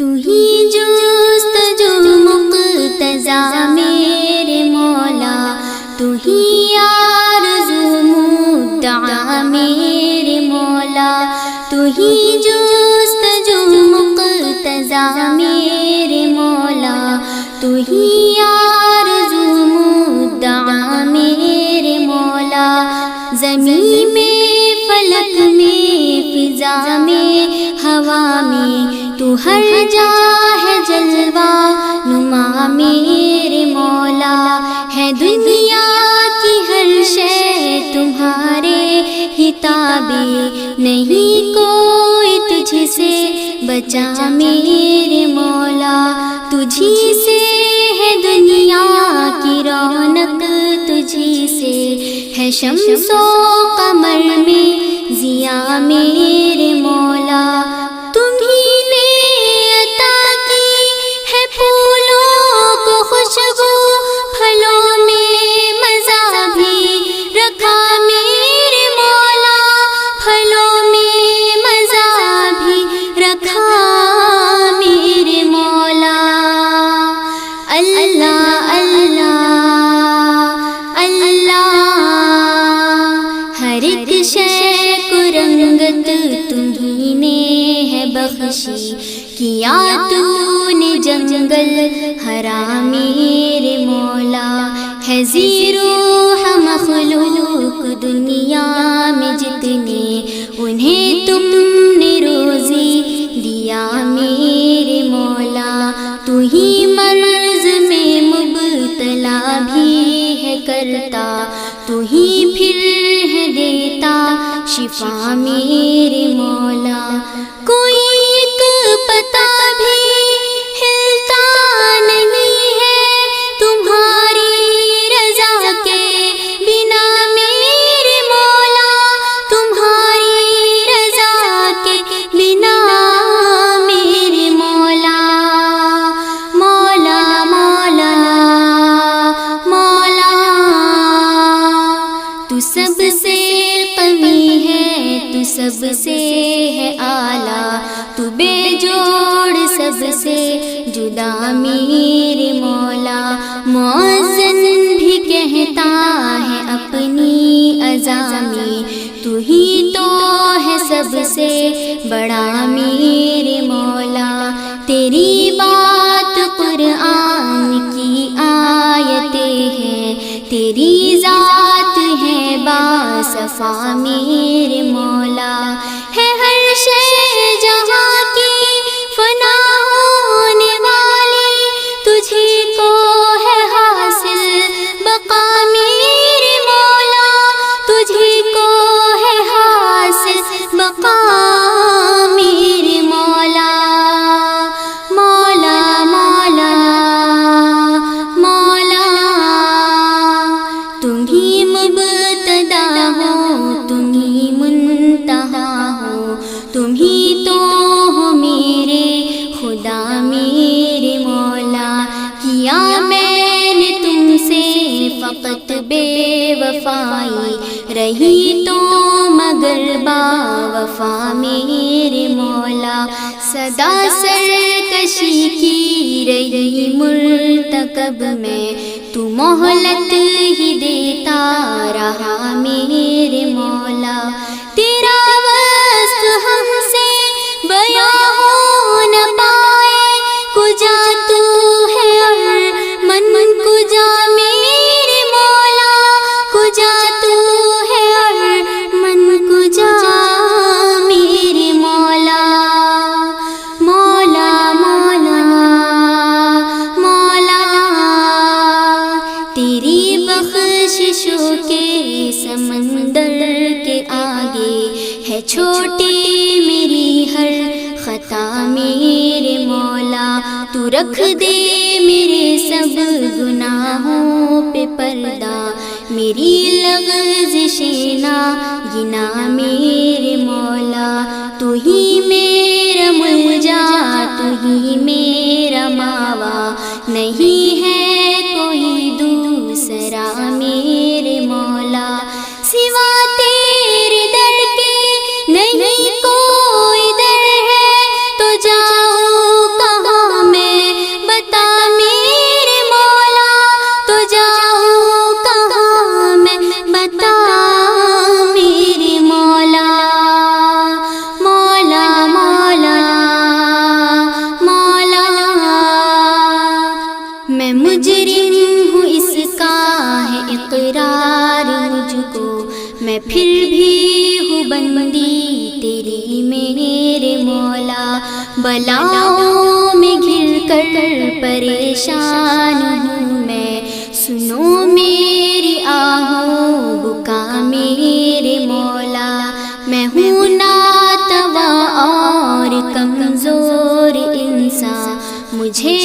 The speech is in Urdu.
تو ہی جستجو مقتضا میرے مولا، تو ہی آرزو مدعا میرے مولا، تو ہی جستجو مقتضا میرے مولا، تو ہی آرزو مدعا میرے مولا۔ زمین میں، فلک میں، فضا میں، ہوا میں، تو ہر جا ہے جلوہ نما میرے مولا۔ ہے دنیا کی ہر شے تمہارے ہی تابع، نہیں کوئی تجھ سے بچا میرے مولا۔ تجھی سے ہے دنیا کی رونق، تجھی سے ہے شمس و قمر میں ضیا میرے مولا۔ تمہیں نے عطا کی ہے پھولوں کو خوشبو، پھلوں میں مزہ بھی رکھا میرے مولا، پھلوں میں مزہ بھی رکھا میرے مولا۔ اللہ اللہ اللہ، ہر ایک شے کو رنگت تمہیں نے ہے بخشی، کیا تو نے جنگل ہرا میرے مولا۔ ہے زیروح مخلوق دنیا میں جتنے، انہیں تم نے روزی دیا میرے مولا۔ تو ہی مرض میں مبتلا بھی ہے کرتا، تو ہی پھر ہے دیتا شفا میرے مولا۔ کوئی ایک پتا بھی ہلتا نہیں ہے تمہاری رضا کے بنا میرے مولا، تمہاری رضا کے بنا میرے مولا۔ مولا مولا مولا، تو سب سے قوی ہے، تو سب سے ہے اعلیٰ، تو بے جوڑ سب سے جدا میرے مولا۔ مؤذن بھی کہتا ہے اپنی اذان میں، تو ہی تو ہے سب سے بڑا میرے مولا۔ تیری بات قرآن کی آیتیں ہیں، تیری ذات ہے باصفا میرے مولا۔ ہے ہر شے جہاں کی فنا ہونے والی، تجھی کو ہے حاصل بقا میرے مولا، تجھی کو ہے حاصل بقا میرے مولا۔ مولا مولا مولا، تم ہی مبتدا ہو، تم ہی منتہا ہو، تم ہی تو ہو میرے خدا میرے مولا۔ کیا میں نے تم سے فقط بے وفائی، رہی تو مگر با وفا میرے مولا۔ صدا سرکشی کی رہی مرتکب میں، تو مہلت ہی دیتا رہا میرے مولا۔ تیرا وصف ہم سے بیاں ہو نہ پائے، کجا تو ہے اور من کجا میرے مولا، کجا تو ہے اور من کجا میرے مولا۔ مولا مولا مولا، تیری بخششوں کے سمندر کے آگے ہے چھوٹی میری ہر خطا میرے مولا۔ تو رکھ دے میرے سب گناہوں پہ پردہ، میری لغزشیں نہ گنا میرے مولا۔ تو ہی میرا ملجا، تو ہی میرا ماوا، نہیں ہے کوئی دوسرا میرے مولا۔ سوا تیرے در کے نہیں کوئی در ہے، تو جاؤ کہاں میرے مولا، بلاؤں میں گھر کر پریشان ہوں میں، سنو میری آہوں بکا میرے مولا، میں ہوں ناتواں اور کمزور انسان، مجھے